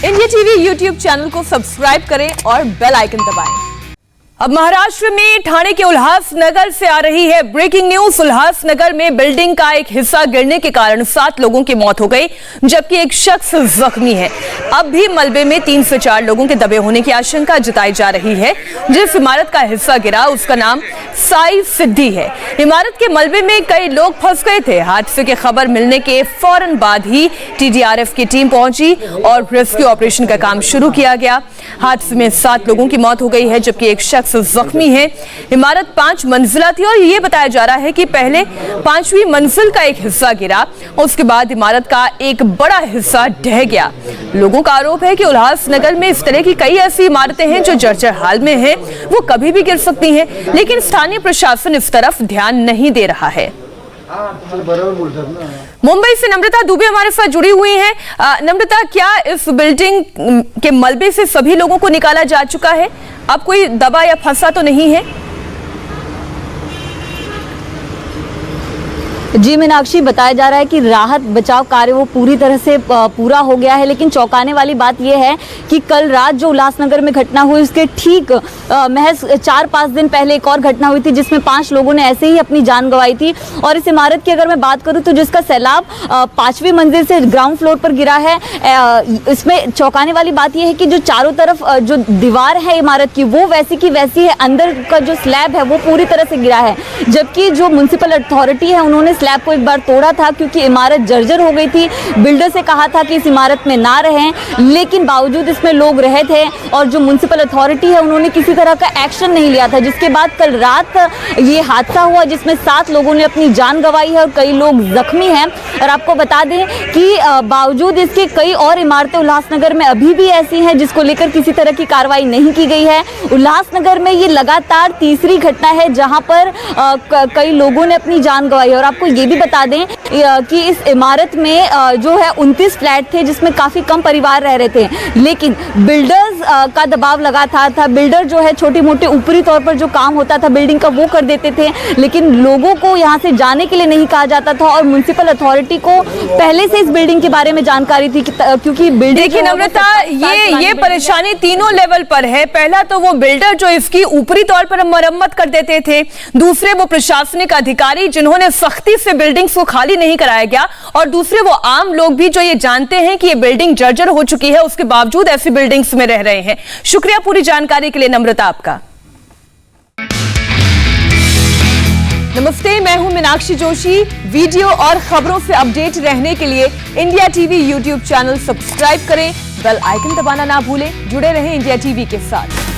India TV YouTube channel को subscribe करें और बेल आइकन दबाएं। अब महाराष्ट्र में ठाणे के उल्हासनगर से आ रही है ब्रेकिंग न्यूज। उल्हासनगर में बिल्डिंग का एक हिस्सा गिरने के कारण 7 लोगों की मौत हो गई, जबकि एक शख्स जख्मी है। अब भी मलबे में 3 से 4 लोगों के दबे होने की आशंका जताई जा रही है। जिस इमारत का हिस्सा गिरा उसका नाम साई सिद्धि है। इमारत के मलबे में कई लोग फंस गए थे। हादसे की खबर मिलने के फौरन बाद ही TDRF की टीम पहुंची और रेस्क्यू ऑपरेशन का काम शुरू किया गया। हादसे में 7 लोगों की मौत हो गई है, जबकि एक शख्स जख्मी है। इमारत 5 मंजिला थी और यह बताया जा रहा है कि पहले 5वीं मंजिल का एक हिस्सा गिरा, उसके बाद इमारत का एक बड़ा हिस्सा ढह गया। लोगों का आरोप है कि उल्हासनगर में इस तरह की कई ऐसी इमारतें हैं जो जर्जर हाल में हैं, वो कभी भी गिर सकती हैं, लेकिन स्थानीय प्रशासन इस तरफ ध्यान नहीं दे रहा है। मुंबई से नम्रता दुबे हमारे साथ जुड़ी हुई हैं। नम्रता, क्या इस बिल्डिंग के मलबे से सभी लोगों को निकाला जा चुका है? अब कोई दबा या फंसा तो नहीं है? जी मीनाक्षी, बताया जा रहा है कि राहत बचाव कार्य वो पूरी तरह से पूरा हो गया है, लेकिन चौंकाने वाली बात यह है कि कल रात जो उल्हासनगर में घटना हुई उसके ठीक महज 4-5 दिन पहले एक और घटना हुई थी जिसमें 5 लोगों ने ऐसे ही अपनी जान गंवाई थी। और इस इमारत की अगर मैं बात करूं तो जिसका सैलाब 5वीं मंजिल से ग्राउंड फ्लोर पर गिरा है। इसमें चौंकाने वाली बात यह है कि जो चारों तरफ जो दीवार है इमारत की वो वैसी की वैसी है, अंदर का जो स्लैब है वो पूरी तरह से गिरा है, जबकि जो म्युनिसिपल अथॉरिटी है उन्होंने स्लैब को एक बार तोड़ा था क्योंकि इमारत जर्जर हो गई थी। बिल्डर से कहा था कि इस इमारत में ना रहें, लेकिन बावजूद इसमें लोग रहे थे और जो म्युनिसिपल अथॉरिटी है उन्होंने किसी तरह का एक्शन नहीं लिया था, जिसके बाद कल रात ये हादसा हुआ जिसमें 7 लोगों ने अपनी जान गंवाई है और कई लोग जख्मी हैं। और आपको बता दें कि बावजूद इसके कई और इमारतें उल्हासनगर में अभी भी ऐसी हैं जिसको लेकर किसी तरह की कार्रवाई नहीं की गई है। उल्हासनगर में ये लगातार तीसरी घटना है जहां पर कई लोगों ने अपनी जान गंवाई है। और आपको ये भी बता दें कि इस इमारत में जो है 29 फ्लैट थे जिसमें काफ़ी कम परिवार रह रहे थे, लेकिन बिल्डर्स का दबाव लगातार था। बिल्डर जो है छोटी मोटी ऊपरी तौर पर जो काम होता था बिल्डिंग का वो कर देते थे, लेकिन लोगों को यहाँ से जाने के लिए नहीं कहा जाता था। और म्युनिसिपल अथॉरिटी को पहले से इस बिल्डिंग के बारे में जानकारी थी क्योंकि बिल्डिंग। देखिए नम्रता, ये परेशानी तीनों लेवल पर है। पहला तो वो बिल्डर जो इसकी ऊपरी तौर पर मरम्मत कर देते थे, दूसरे वो प्रशासनिक अधिकारी जिन्होंने सख्ती से बिल्डिंग्स को खाली नहीं कराया गया, और दूसरे वो आम लोग भी जो ये जानते हैं कि ये बिल्डिंग जर्जर हो चुकी है, उसके बावजूद ऐसी बिल्डिंग्स में रह रहे हैं। शुक्रिया पूरी जानकारी के लिए नम्रता आपका। नमस्ते, मैं हूं मीनाक्षी जोशी। वीडियो और खबरों से अपडेट रहने के लिए India TV YouTube channel subscribe करें, बेल आइकन दबाना ना भूलें। जुड़े रहें इंडिया टीवी के साथ।